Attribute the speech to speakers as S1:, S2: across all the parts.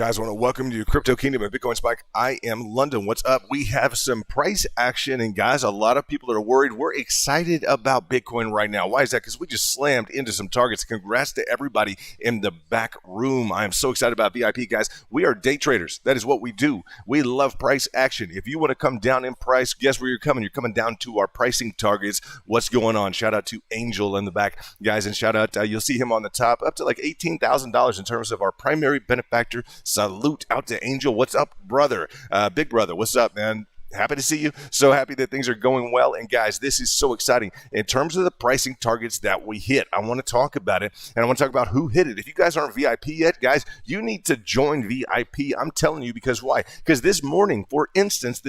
S1: Guys, I want to welcome you to Crypto Kingdom and Bitcoin Spike. I am London. What's up? We have some price action, and guys, a lot of people are worried. We're excited about Bitcoin right now. Why is that? Because we just slammed into some targets. Congrats to everybody in the back room. I am so excited about VIP, guys. We are day traders. That is what we do. We love price action. If you want to come down in price, guess where you're coming? You're coming down to our pricing targets. What's going on? Shout out to Angel in the back, guys, and shout out, you'll see him on the top, up to like $18,000 in terms of our primary benefactor. Salute out to Angel. What's up, brother? Big brother, what's up, man? Happy to see you. So happy that things are going well. And guys, this is so exciting. In terms of the pricing targets that we hit, I want to talk about it. And I want to talk about who hit it. If you guys aren't VIP yet, guys, you need to join VIP. I'm telling you, because why? Because this morning, for instance,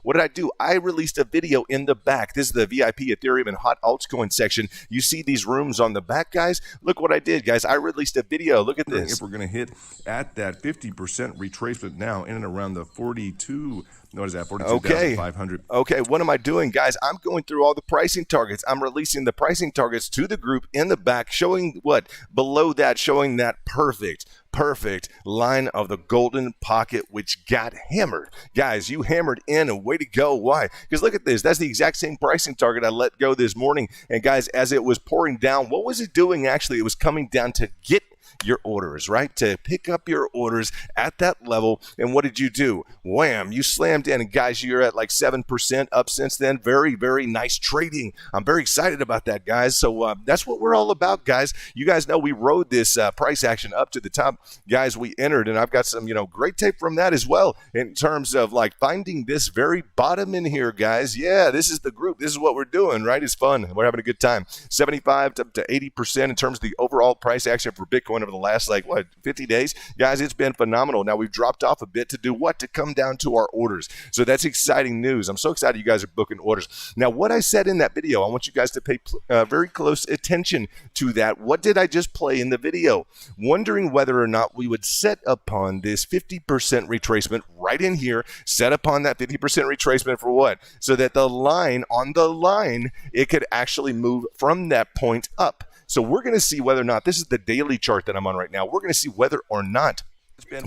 S1: what did I do? I released a video in the back. This is the VIP Ethereum and hot altcoin section. You see these rooms on the back, guys? Look what I did, guys. I released a video. Look at this.
S2: If we're going to hit at that 50% retracement now in and around the 42, what is that? 42,500.
S1: Okay, what am I doing, guys? I'm going through all the pricing targets. I'm releasing the pricing targets to the group in the back, showing what? Below that, showing that perfect line of the golden pocket, which got hammered. Guys, you hammered in, and way to go. Why? Because look at this. That's the exact same pricing target I let go this morning. And guys, as it was pouring down, what was it doing actually? It was coming down to get your orders, right? To pick up your orders at that level. And what did you do? Wham, you slammed in. And guys, you're at like 7% up since then. Very, very nice trading. I'm very excited about that, guys. So that's what we're all about, guys. You guys know we rode this price action up to the top. Guys, we entered, and I've got some, great tape from that as well in terms of like finding this very bottom in here, guys. Yeah, this is the group. This is what we're doing, right? It's fun. We're having a good time. 75 to 80% in terms of the overall price action for Bitcoin over the last 50 days. Guys, it's been phenomenal. Now we've dropped off a bit to do what? To come down to our orders. So that's exciting news. I'm so excited you guys are booking orders. Now, what I said in that video, I want you guys to pay very close attention to that. What did I just play in the video? Wondering whether or not we would set upon this 50% retracement right in here, set upon that 50% retracement for what? So that the line, on the line, it could actually move from that point up. So we're going to see whether or not, this is the daily chart that I'm on right now, we're going to see whether or not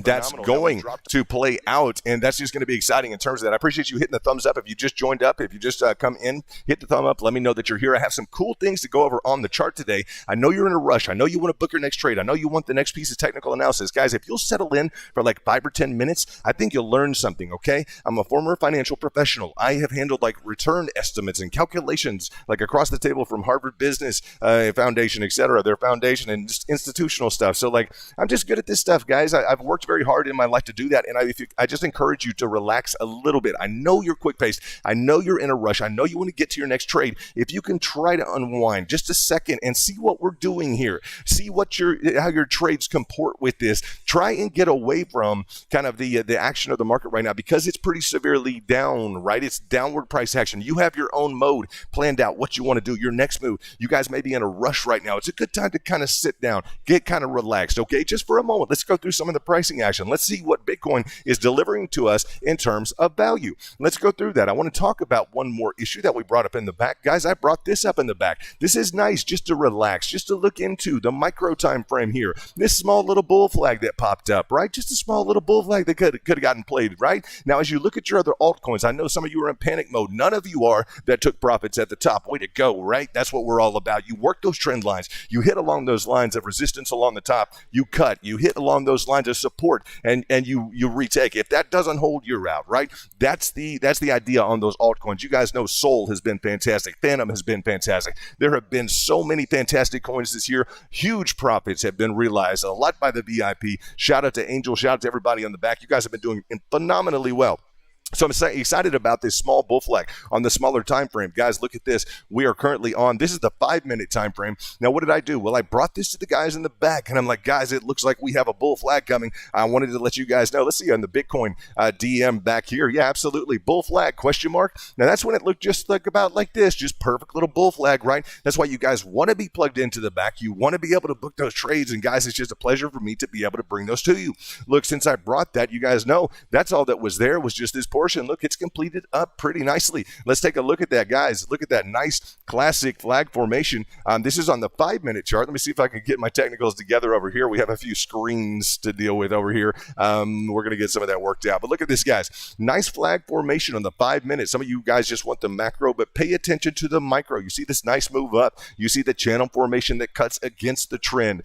S1: that's going to play out, and that's just going to be exciting in terms of that. I appreciate you hitting the thumbs up. If you just joined up, if you just come in, hit the thumb up. Let me know that you're here. I have some cool things to go over on the chart today. I know you're in a rush. I know you want to book your next trade. I know you want the next piece of technical analysis. Guys, if you'll settle in for like 5 or 10 minutes, I think you'll learn something, okay? I'm a former financial professional. I have handled like return estimates and calculations like across the table from Harvard Business Foundation, etc., their foundation and just institutional stuff. So like I'm just good at this stuff, guys. I've worked very hard in my life to do that, and I just encourage you to relax a little bit. I know you're quick-paced. I know you're in a rush. I know you want to get to your next trade. If you can try to unwind just a second and see what we're doing here, see what how your trades comport with this. Try and get away from kind of the action of the market right now because it's pretty severely down, right? It's downward price action. You have your own mode planned out, what you want to do, your next move. You guys may be in a rush right now. It's a good time to kind of sit down, get kind of relaxed, okay? Just for a moment, let's go through some of the pricing action. Let's see what Bitcoin is delivering to us in terms of value. Let's go through that. I want to talk about one more issue that we brought up in the back. Guys, I brought this up in the back. This is nice just to relax, just to look into the micro time frame here. This small little bull flag that popped up, right? Just a small little bull flag that could have gotten played, right? Now, as you look at your other altcoins, I know some of you are in panic mode. None of you are that took profits at the top. Way to go, right? That's what we're all about. You work those trend lines. You hit along those lines of resistance along the top. You cut. You hit along those lines of support. And you retake. If that doesn't hold, you're out, right? That's the idea on those altcoins. You guys know Sol has been fantastic. Phantom has been fantastic. There have been so many fantastic coins this year. Huge profits have been realized, a lot by the VIP. Shout out to Angel. Shout out to everybody on the back. You guys have been doing phenomenally well. So I'm excited about this small bull flag on the smaller time frame. Guys, look at this. We are currently on, this is the 5-minute time frame. Now, what did I do? Well, I brought this to the guys in the back, and I'm like, guys, it looks like we have a bull flag coming. I wanted to let you guys know. Let's see on the Bitcoin DM back here. Yeah, absolutely. Bull flag, question mark. Now, that's when it looked just about like this, just perfect little bull flag, right? That's why you guys want to be plugged into the back. You want to be able to book those trades, and guys, it's just a pleasure for me to be able to bring those to you. Look, since I brought that, you guys know that's all that was there was just this portion, look, it's completed up pretty nicely. Let's take a look at that, guys. Look at that nice classic flag formation. This is on the 5-minute chart. Let me see if I can get my technicals together over here. We have a few screens to deal with over here. We're going to get some of that worked out. But look at this, guys. Nice flag formation on the 5 minutes. Some of you guys just want the macro, but pay attention to the micro. You see this nice move up. You see the channel formation that cuts against the trend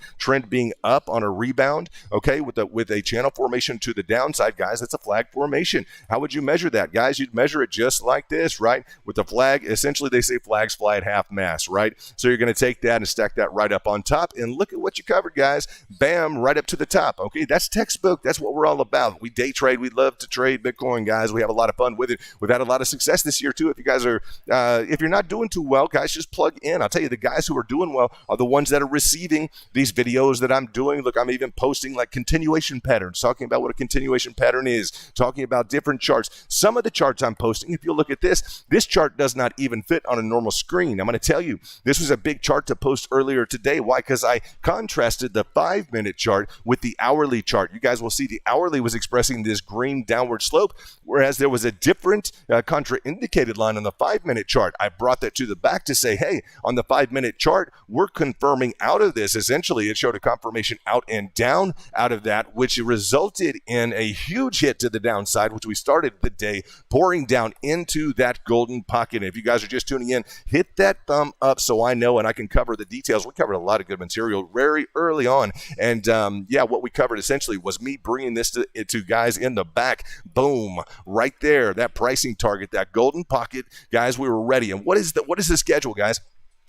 S1: being up on a rebound, okay, with a channel formation to the downside, guys. That's a flag formation. How would you measure that, guys? You'd measure it just like this, right? With the flag, essentially they say flags fly at half mast, right? So you're going to take that and stack that right up on top, and look at what you covered, guys. Bam, right up to the top. Okay, that's textbook. That's what we're all about. We day trade. We love to trade Bitcoin, guys. We have a lot of fun with it. We've had a lot of success this year too. If you guys are, if you're not doing too well, guys, just plug in. I'll tell you, the guys who are doing well are the ones that are receiving these videos that I'm doing. Look, I'm even posting like continuation patterns, talking about what a continuation pattern is, talking about different charts. Some of the charts I'm posting, if you look at this chart does not even fit on a normal screen. I'm going to tell you, this was a big chart to post earlier today. Why? Because I contrasted the 5-minute chart with the hourly chart. You guys will see the hourly was expressing this green downward slope, whereas there was a different contraindicated line on the 5-minute chart. I brought that to the back to say, hey, on the 5-minute chart, we're confirming out of this. Essentially, it showed a confirmation out and down out of that, which resulted in a huge hit to the downside, which we started the day pouring down into that golden pocket. And if you guys are just tuning in, hit that thumb up so I know and I can cover the details. We covered a lot of good material very early on. And yeah, what we covered essentially was me bringing this to guys in the back. Boom, right there, that pricing target, that golden pocket. Guys, we were ready. And what is the schedule, guys?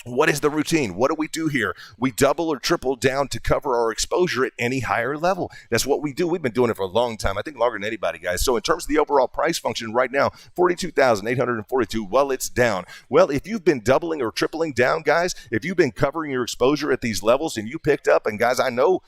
S1: What is the routine? What do we do here? We double or triple down to cover our exposure at any higher level. That's what we do. We've been doing it for a long time. I think longer than anybody, guys. So in terms of the overall price function right now, 42,842, well, it's down. Well, if you've been doubling or tripling down, guys, if you've been covering your exposure at these levels and you picked up, and guys, I know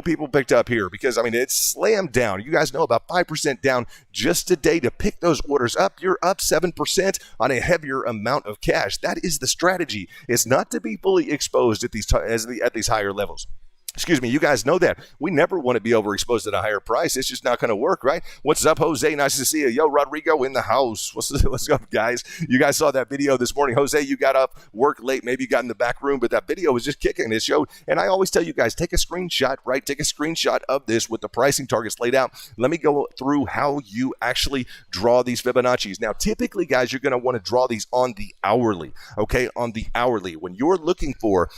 S1: people picked up here because, I mean, it's slammed down. You guys know about 5% down just today to pick those orders up. You're up 7% on a heavier amount of cash. That is the strategy. It's not to be fully exposed at these higher levels. Excuse me, you guys know that. We never want to be overexposed at a higher price. It's just not going to work, right? What's up, Jose? Nice to see you. Yo, Rodrigo in the house. What's up, guys? You guys saw that video this morning. Jose, you got up work late. Maybe you got in the back room, but that video was just kicking. It showed, and I always tell you guys, take a screenshot, right? Take a screenshot of this with the pricing targets laid out. Let me go through how you actually draw these Fibonacci's. Now, typically, guys, you're going to want to draw these on the hourly, okay? On the hourly. When you're looking for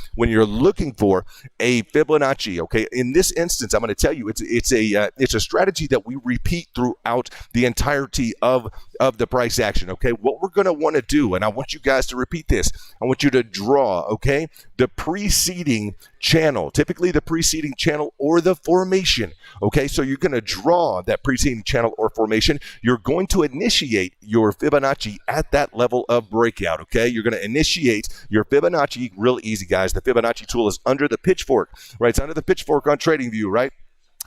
S1: a Fibonacci, okay, in this instance, I'm going to tell you it's a strategy that we repeat throughout the entirety of the price action. Okay, what we're going to want to do, and I want you guys to repeat this. I want you to draw, okay, the preceding channel, typically the preceding channel or the formation. Okay, so you're going to draw that preceding channel or formation. You're going to initiate your Fibonacci at that level of breakout. Okay, you're going to initiate your Fibonacci real easy, guys. The Fibonacci tool is under the pitchfork, right? It's under the pitchfork on TradingView, right?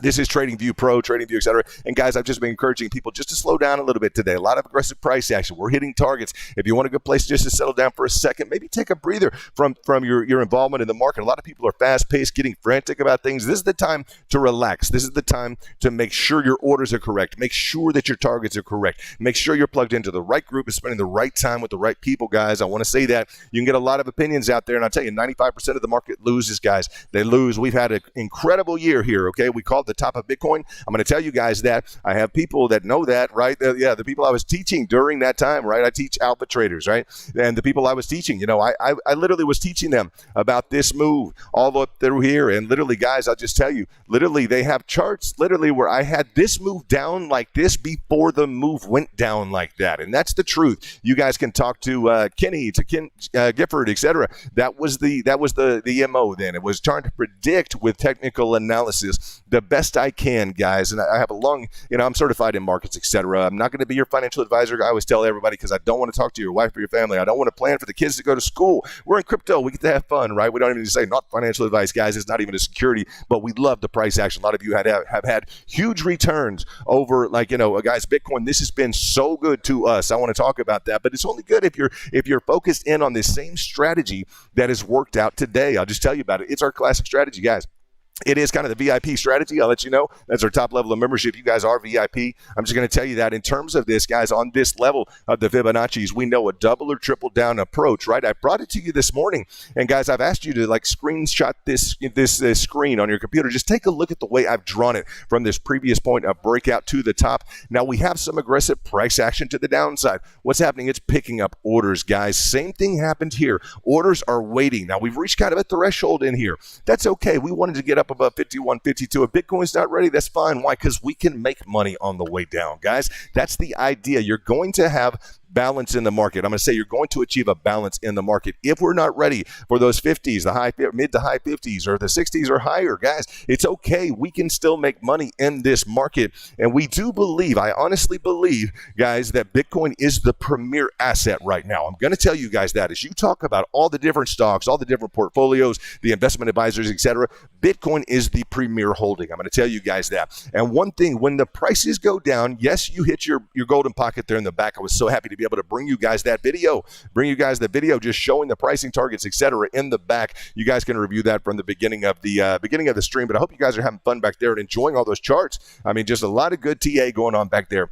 S1: This is TradingView Pro, TradingView, etc. And guys, I've just been encouraging people just to slow down a little bit today. A lot of aggressive price action. We're hitting targets. If you want a good place just to settle down for a second, maybe take a breather from your involvement in the market. A lot of people are fast-paced, getting frantic about things. This is the time to relax. This is the time to make sure your orders are correct. Make sure that your targets are correct. Make sure you're plugged into the right group and spending the right time with the right people, guys. I want to say that. You can get a lot of opinions out there, and I'll tell you, 95% of the market loses, guys. They lose. We've had an incredible year here, okay? We called the top of Bitcoin. I'm going to tell you guys that. I have people that know that, right? The people I was teaching during that time, right? I teach alpha traders, right? And the people I was teaching, you know, I literally was teaching them about this move all up through here. And literally, guys, I'll just tell you, literally, they have charts literally where I had this move down like this before the move went down like that. And that's the truth. You guys can talk to Kenny, to Ken Gifford, etc. That was the MO then. It was trying to predict with technical analysis the best I can, guys. And I have a long, you know, I'm certified in markets, etc. I'm not going to be your financial advisor. I always tell everybody, because I don't want to talk to your wife or your family. I don't want to plan for the kids to go to school. We're in crypto. We get to have fun, right? We don't even say not financial advice, guys. It's not even a security, but we love the price action. A lot of you have had huge returns over, like, you know, guys, Bitcoin. This has been so good to us. I want to talk about that, but it's only good if you're focused in on the same strategy that has worked out today. I'll just tell you about it. It's our classic strategy, guys. It is kind of the VIP strategy. I'll let you know. That's our top level of membership. You guys are VIP. I'm just going to tell you that in terms of this, guys, on this level of the Fibonacci's, we know a double or triple down approach, right? I brought it to you this morning. And, guys, I've asked you to, like, screenshot this screen on your computer. Just take a look at the way I've drawn it from this previous point of breakout to the top. Now, we have some aggressive price action to the downside. What's happening? It's picking up orders, guys. Same thing happened here. Orders are waiting. Now, we've reached kind of a threshold in here. That's okay. We wanted to get up above 51, 52. If Bitcoin's not ready, that's fine. Why? Because we can make money on the way down, guys. That's the idea. You're going to have balance in the market. I'm going to say you're going to achieve a balance in the market. If we're not ready for those 50s, the mid to high 50s, or the 60s or higher, guys, it's okay. We can still make money in this market. And we do believe, I honestly believe, guys, that Bitcoin is the premier asset right now. I'm going to tell you guys that as you talk about all the different stocks, all the different portfolios, the investment advisors, etc., Bitcoin is the premier holding. I'm going to tell you guys that. And one thing, when the prices go down, yes, you hit your golden pocket there in the back. I was so happy to be able to bring you guys that video, just showing the pricing targets, etc. in the back. You guys can review that from the beginning of the stream. But I hope you guys are having fun back there and enjoying all those charts. I mean, just a lot of good TA going on back there.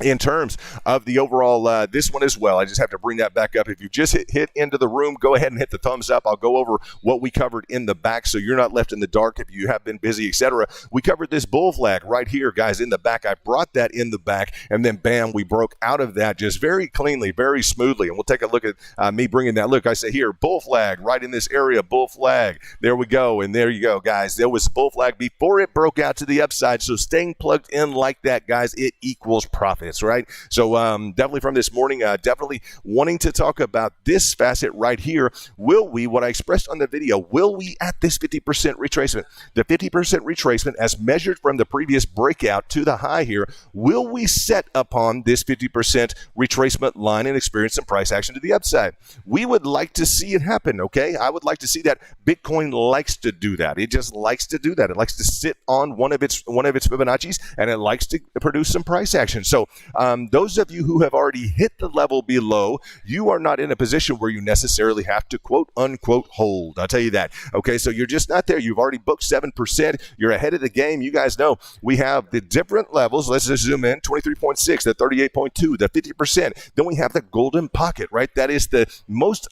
S1: In terms of the overall, this one as well, I just have to bring that back up. If you just hit into the room, go ahead and hit the thumbs up. I'll go over what we covered in the back so you're not left in the dark if you have been busy, etc. We covered this bull flag right here, guys, in the back. I brought that in the back, and then, bam, we broke out of that just very cleanly, very smoothly. And we'll take a look at me bringing that. Look, I say here, bull flag right in this area, bull flag. There we go, and there you go, guys. There was bull flag before it broke out to the upside, so staying plugged in like that, guys, it equals profit. Right? So definitely from this morning, definitely wanting to talk about this facet right here. Will we, what I expressed on the video, will we at this 50% retracement, the 50% retracement as measured from the previous breakout to the high here, will we set upon this 50% retracement line and experience some price action to the upside? We would like to see it happen, okay? I would like to see that. Bitcoin likes to do that. It just likes to do that. It likes to sit on one of its Fibonacci's, and it likes to produce some price action. So those of you who have already hit the level below, you are not in a position where you necessarily have to quote unquote hold. I'll tell you that. Okay, so you're just not there. You've already booked 7%. You're ahead of the game. You guys know we have the different levels. Let's just zoom in: 23.6, the 38.2, the 50%. Then we have the golden pocket, right? That is the most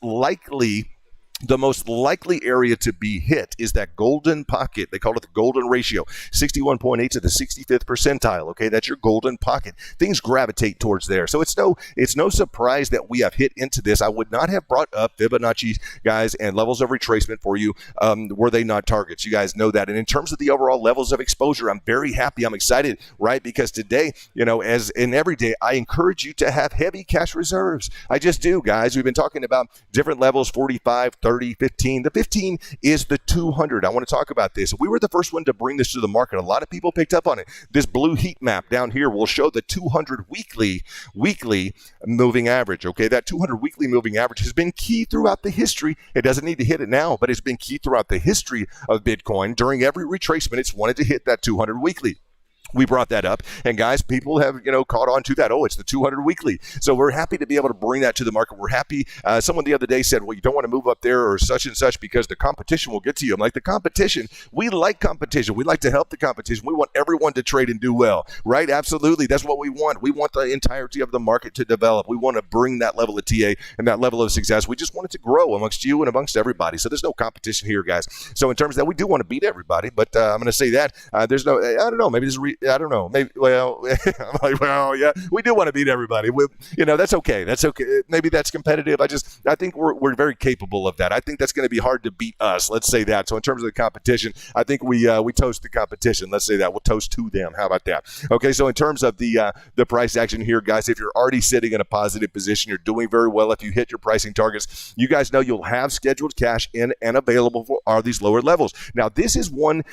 S1: likely area to be hit is that golden pocket. They call it the golden ratio, 61.8 to the 65th percentile. Okay, that's your golden pocket. Things gravitate towards there. So it's no surprise that we have hit into this. I would not have brought up Fibonacci, guys, and levels of retracement for you were they not targets. You guys know that. And in terms of the overall levels of exposure, I'm very happy. I'm excited, right? Because today, as in every day, I encourage you to have heavy cash reserves. I just do, guys. We've been talking about different levels, 45, 30, 15. The 15 is the 200. I want to talk about this. We were the first one to bring this to the market. A lot of people picked up on it. This blue heat map down here will show the 200 weekly moving average. Okay, that 200 weekly moving average has been key throughout the history. It doesn't need to hit it now, but it's been key throughout the history of Bitcoin. During every retracement, it's wanted to hit that 200 weekly. We brought that up, and guys, people have, caught on to that. Oh, it's the 200 weekly. So we're happy to be able to bring that to the market. We're happy. Someone the other day said, well, you don't want to move up there or such and such because the competition will get to you. I'm like, the competition, we like competition. We like to help the competition. We want everyone to trade and do well, right? Absolutely. That's what we want. We want the entirety of the market to develop. We want to bring that level of TA and that level of success. We just want it to grow amongst you and amongst everybody. So there's no competition here, guys. So in terms of that, we do want to beat everybody, but I'm going to say that there's no, I don't know, maybe there's I don't know. Maybe, well, I'm like, well, yeah, we do want to beat everybody. That's okay. That's okay. Maybe that's competitive. I think we're very capable of that. I think that's going to be hard to beat us. Let's say that. So in terms of the competition, I think we toast the competition. Let's say that. We'll toast to them. How about that? Okay. So in terms of the price action here, guys, if you're already sitting in a positive position, you're doing very well. If you hit your pricing targets, you guys know you'll have scheduled cash in and available for these lower levels. Now, this is one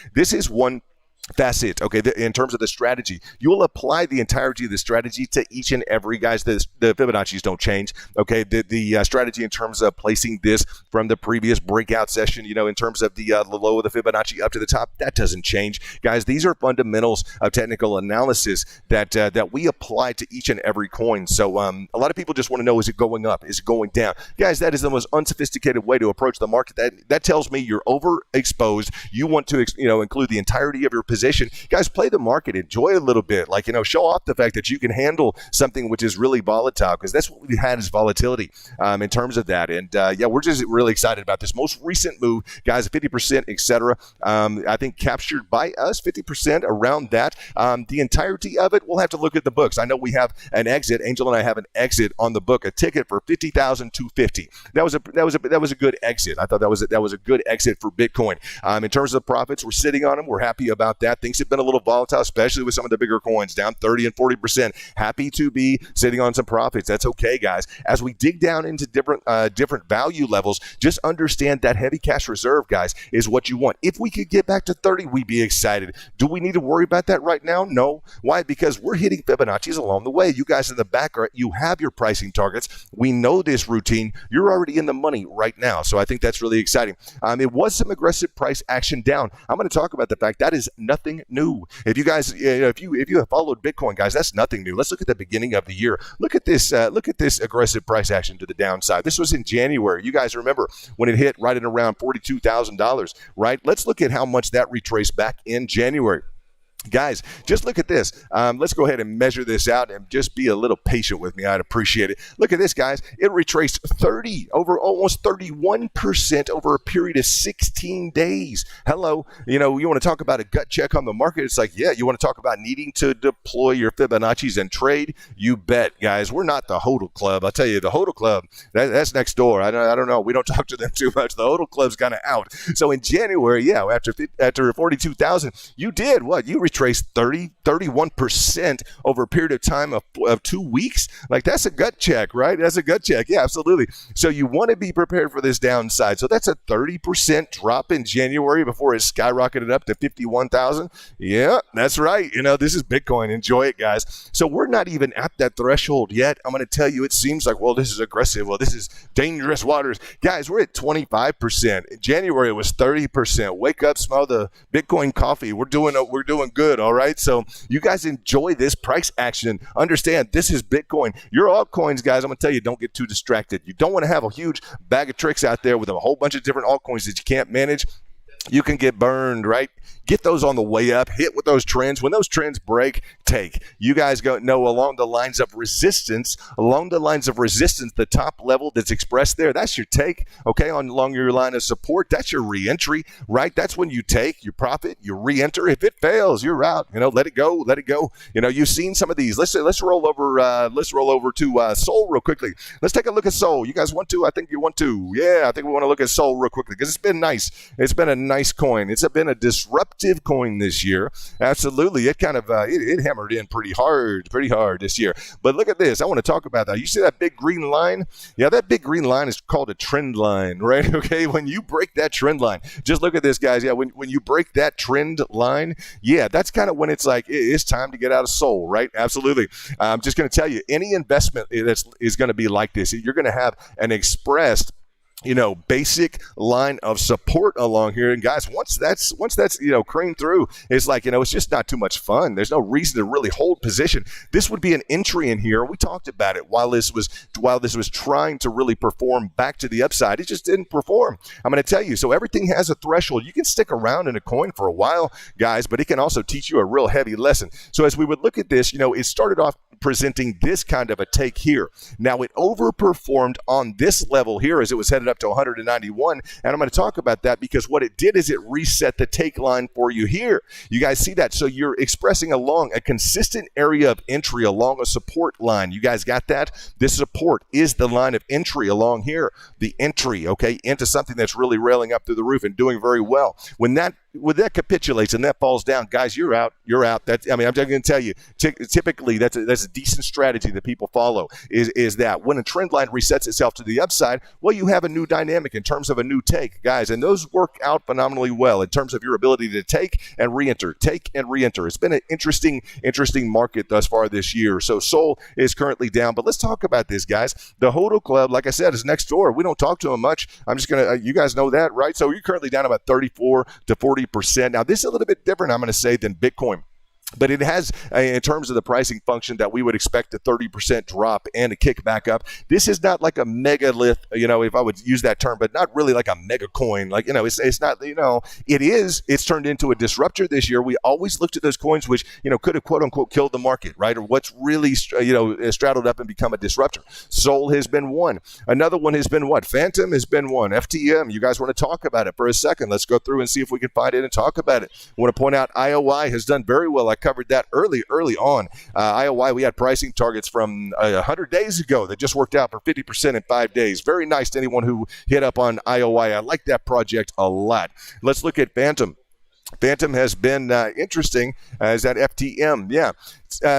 S1: facet, okay, in terms of the strategy. You will apply the entirety of the strategy to each and every, guys. The Fibonacci's don't change, okay? The strategy in terms of placing this from the previous breakout session, in terms of the low of the Fibonacci up to the top, that doesn't change. Guys, these are fundamentals of technical analysis that we apply to each and every coin. So a lot of people just want to know, is it going up? Is it going down? Guys, that is the most unsophisticated way to approach the market. That tells me you're overexposed. You want to include the entirety of your position. Guys, play the market, enjoy a little bit, show off the fact that you can handle something which is really volatile, because that's what we've had is volatility in terms of that. And we're just really excited about this most recent move, guys, 50%, etc. I think captured by us 50% around that. The entirety of it, we'll have to look at the books. I know we have an exit. Angel and I have an exit on the book, a ticket for $50,250. That was a good exit. I thought that was a good exit for Bitcoin. In terms of profits, we're sitting on them. We're happy about that. Things have been a little volatile, especially with some of the bigger coins, down 30 and 40%. Happy to be sitting on some profits. That's okay, guys. As we dig down into different value levels, just understand that heavy cash reserve, guys, is what you want. If we could get back to 30, we'd be excited. Do we need to worry about that right now? No. Why? Because we're hitting Fibonacci's along the way. You guys in the back, you have your pricing targets. We know this routine. You're already in the money right now. So I think that's really exciting. It was some aggressive price action down. I'm going to talk about the fact that is nothing new. If you guys, if you have followed Bitcoin, guys, that's nothing new. Let's look at the beginning of the year. Look at this aggressive price action to the downside. This was in January. You guys remember when it hit right at around $42,000, right? Let's look at how much that retraced back in January. Guys, just look at this. Let's go ahead and measure this out and just be a little patient with me. I'd appreciate it. Look at this, guys. It retraced almost 31% over a period of 16 days. Hello. You want to talk about a gut check on the market? It's like, yeah, you want to talk about needing to deploy your Fibonacci's and trade? You bet, guys. We're not the HODL Club. I'll tell you, the HODL Club, that's next door. I don't know. We don't talk to them too much. The HODL Club's kind of out. So in January, after 42,000, you did what? You retraced 31% over a period of time of 2 weeks. Like, that's a gut check, right? That's a gut check. Yeah, absolutely. So you want to be prepared for this downside. So that's a 30% drop in January before it skyrocketed up to 51,000. Yeah, that's right. This is Bitcoin. Enjoy it, guys. So we're not even at that threshold yet. I'm going to tell you, it seems like, well, this is aggressive. Well, this is dangerous waters. Guys, we're at 25%. In January, it was 30%. Wake up, smell the Bitcoin coffee. We're doing good. All right. So you guys enjoy this price action. Understand, this is Bitcoin. Your altcoins, guys, I'm going to tell you, don't get too distracted. You don't want to have a huge bag of tricks out there with a whole bunch of different altcoins that you can't manage. You can get burned, right? Get those on the way up. Hit with those trends. When those trends break, take. You guys know along the lines of resistance, the top level that's expressed there, that's your take, okay? Along your line of support, that's your re-entry, right? That's when you take your profit, you re-enter. If it fails, you're out. Let it go. You've seen some of these. Let's roll over to Sol real quickly. Let's take a look at Sol. You guys want to? I think you want to. Yeah, I think we want to look at Sol real quickly because it's been nice. It's been a nice coin. It's been a disruptive coin this year. Absolutely. It kind of it hammered in pretty hard this year. But look at this. I want to talk about that. You see that big green line? Yeah, that big green line is called a trend line, right? Okay. When you break that trend line, just look at this, guys. Yeah, when you break that trend line, yeah, that's kind of when it's like it's time to get out of Sol, right? Absolutely. I'm just going to tell you, any investment is going to be like this. You're going to have an expressed basic line of support along here. And guys, once that's creamed through, it's like, it's just not too much fun. There's no reason to really hold position. This would be an entry in here. We talked about it while this was trying to really perform back to the upside. It just didn't perform. I'm going to tell you. So everything has a threshold. You can stick around in a coin for a while, guys, but it can also teach you a real heavy lesson. So as we would look at this, it started off presenting this kind of a take here. Now it overperformed on this level here as it was headed up to 191, and I'm going to talk about that because what it did is it reset the take line for you here. You guys see that? So you're expressing along a consistent area of entry along a support line. You guys got that? This support is the line of entry along here, the entry, okay, into something that's really railing up through the roof and doing very well. When that when that capitulates and that falls down, guys, you're out. I'm going to tell you, typically that's a decent strategy that people follow is that when a trend line resets itself to the upside, well, you have a new dynamic in terms of a new take, guys, and those work out phenomenally well in terms of your ability to take and re-enter. It's been an interesting market thus far this year. So Sol is currently down, but let's talk about this, guys. The HODL Club, like I said, is next door. We don't talk to them much. I'm just going to, you guys know that, right? So you're currently down about 34 to 40%. Now, this is a little bit different, I'm going to say, than Bitcoin. But it has, in terms of the pricing function that we would expect a 30% drop and a kick back up. This is not like a megalith, if I would use that term, but not really like a mega coin. Like, it's not, it's turned into a disruptor this year. We always looked at those coins which, could have quote unquote killed the market, right? Or what's really, straddled up and become a disruptor. Sol has been one. Another one has been what? Phantom has been one. FTM, you guys want to talk about it for a second? Let's go through and see if we can find it and talk about it. I want to point out IOI has done very well. I covered that early on. IOI, we had pricing targets from 100 days ago that just worked out for 50% in 5 days. Very nice to anyone who hit up on IOI. I like that project a lot. Let's look at Phantom. Phantom has been interesting as that FTM. Yeah.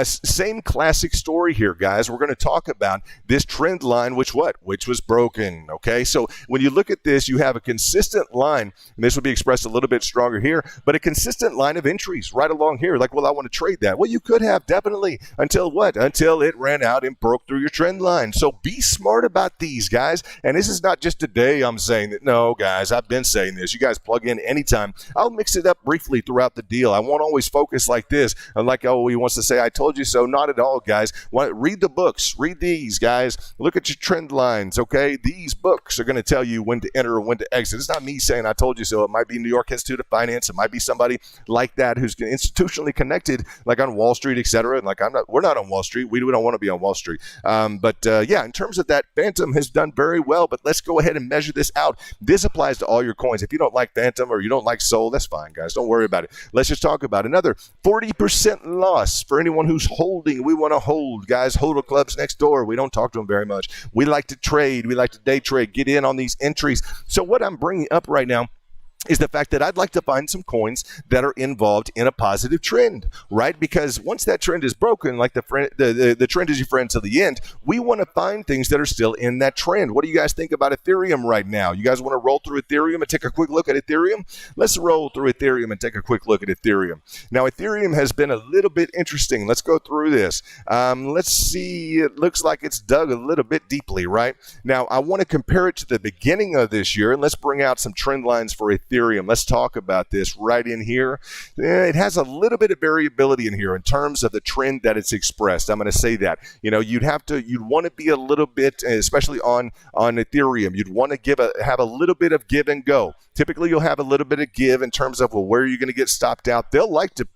S1: Same classic story here, guys. We're going to talk about this trend line, which was broken. Okay, so when you look at this, you have a consistent line, and this would be expressed a little bit stronger here, but a consistent line of entries right along here. Like, well, I want to trade that. Well, you could have definitely until what? Until it ran out and broke through your trend line. So be smart about these, guys. And this is not just today I'm saying that. No, guys, I've been saying this. You guys plug in anytime. I'll mix it up briefly throughout the deal. I won't always focus like this. Like, oh, he wants to say, I told you so. Not at all, guys. Read the books. Read these, guys. Look at your trend lines, okay? These books are going to tell you when to enter and when to exit. It's not me saying I told you so. It might be New York Institute of Finance. It might be somebody like that who's institutionally connected, like on Wall Street, et cetera. And like we're not on Wall Street. We don't want to be on Wall Street. Yeah, in terms of that, Phantom has done very well, but let's go ahead and measure this out. This applies to all your coins. If you don't like Phantom or you don't like Sol, that's fine, guys. Don't worry about it. Let's just talk about another 40% loss for anyone who's holding. We want to hold, guys. HODL clubs next door. We don't talk to them very much. We like to trade. We like to day trade. Get in on these entries. So what I'm bringing up right now is the fact that I'd like to find some coins that are involved in a positive trend, right? Because once that trend is broken, like the trend is your friend to the end, we want to find things that are still in that trend. What do you guys think about Ethereum right now? You guys want to roll through Ethereum and take a quick look at Ethereum? Let's roll through Ethereum and take a quick look at Ethereum. Now, Ethereum has been a little bit interesting. Let's go through this. Let's see. It looks like it's dug a little bit deeply, right? Now, I want to compare it to the beginning of this year, and let's bring out some trend lines for Ethereum. Let's talk about this right in here. It has a little bit of variability in here in terms of the trend that it's expressed. I'm going to say that. You'd want to be a little bit, especially on Ethereum, you'd want to have a little bit of give and go. Typically, you'll have a little bit of give in terms of, well, where are you going to get stopped out? They'll like to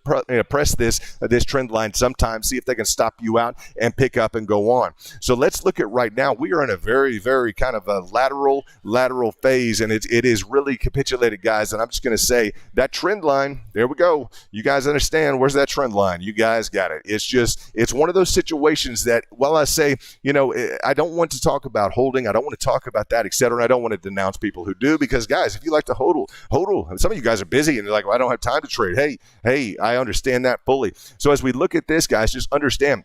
S1: press this trend line sometimes, see if they can stop you out and pick up and go on. So let's look at right now. We are in a very, very kind of a lateral phase, and it is really capitulated, guys. And I'm just going to say that trend line, there we go. You guys understand, where's that trend line? You guys got it. It's one of those situations that, while I say, I don't want to talk about holding, I don't want to talk about that, et cetera, and I don't want to denounce people who do, because, guys, if you like to hodl. Some of you guys are busy and you're like, well, I don't have time to trade. Hey, I understand that fully. So as we look at this, guys, just understand,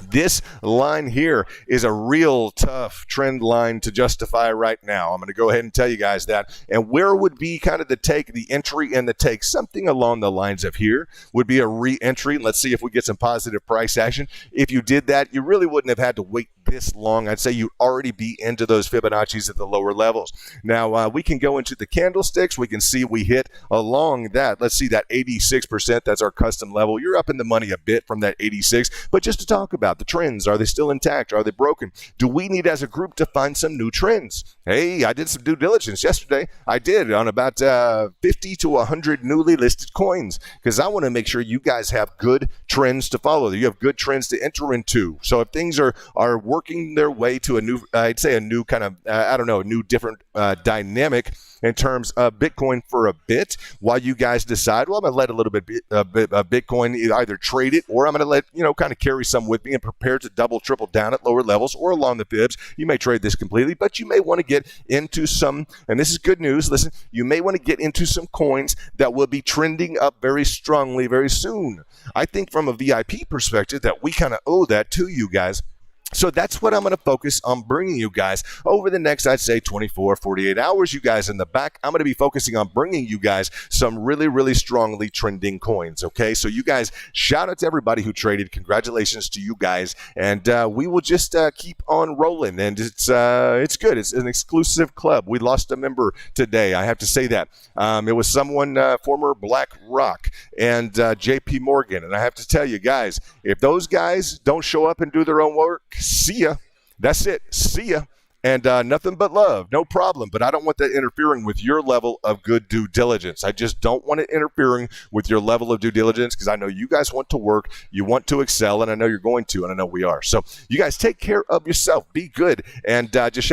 S1: this line here is a real tough trend line to justify right now. I'm going to go ahead and tell you guys that. And where would be kind of the entry and the take? Something along the lines of here would be a re-entry. Let's see if we get some positive price action. If you did that, you really wouldn't have had to wait this long. I'd say you'd already be into those Fibonacci's at the lower levels. Now, we can go into the candlesticks. We can see we hit along that. Let's see that 86%. That's our custom level. You're up in the money a bit from that 86. But just to talk about the trends, are they still intact? Are they broken? Do we need as a group to find some new trends? Hey, I did some due diligence yesterday. I did on about 50 to 100 newly listed coins, because I want to make sure you guys have good trends to follow. You have good trends to enter into. So if things are working their way to a new, I'd say a new kind of, a new different dynamic, in terms of Bitcoin for a bit while you guys decide, well, I'm going to let a little bit of Bitcoin either trade it, or I'm going to let, kind of carry some with me and prepare to double, triple down at lower levels or along the fibs. You may trade this completely, but you may want to get into some, and this is good news, listen, you may want to get into some coins that will be trending up very strongly very soon. I think from a VIP perspective that we kind of owe that to you guys. So that's what I'm going to focus on bringing you guys over the next, I'd say, 24, 48 hours. You guys in the back, I'm going to be focusing on bringing you guys some really, really strongly trending coins, okay? So you guys, shout out to everybody who traded. Congratulations to you guys. And we will just keep on rolling. And it's good. It's an exclusive club. We lost a member today. I have to say that. It was someone, former BlackRock and JP Morgan. And I have to tell you guys, if those guys don't show up and do their own work, see ya. That's it. See ya. And nothing but love. No problem. But I don't want that interfering with your level of good due diligence. I just don't want it interfering with your level of due diligence, because I know you guys want to work. You want to excel, and I know you're going to, and I know we are. So you guys take care of yourself. Be good. And just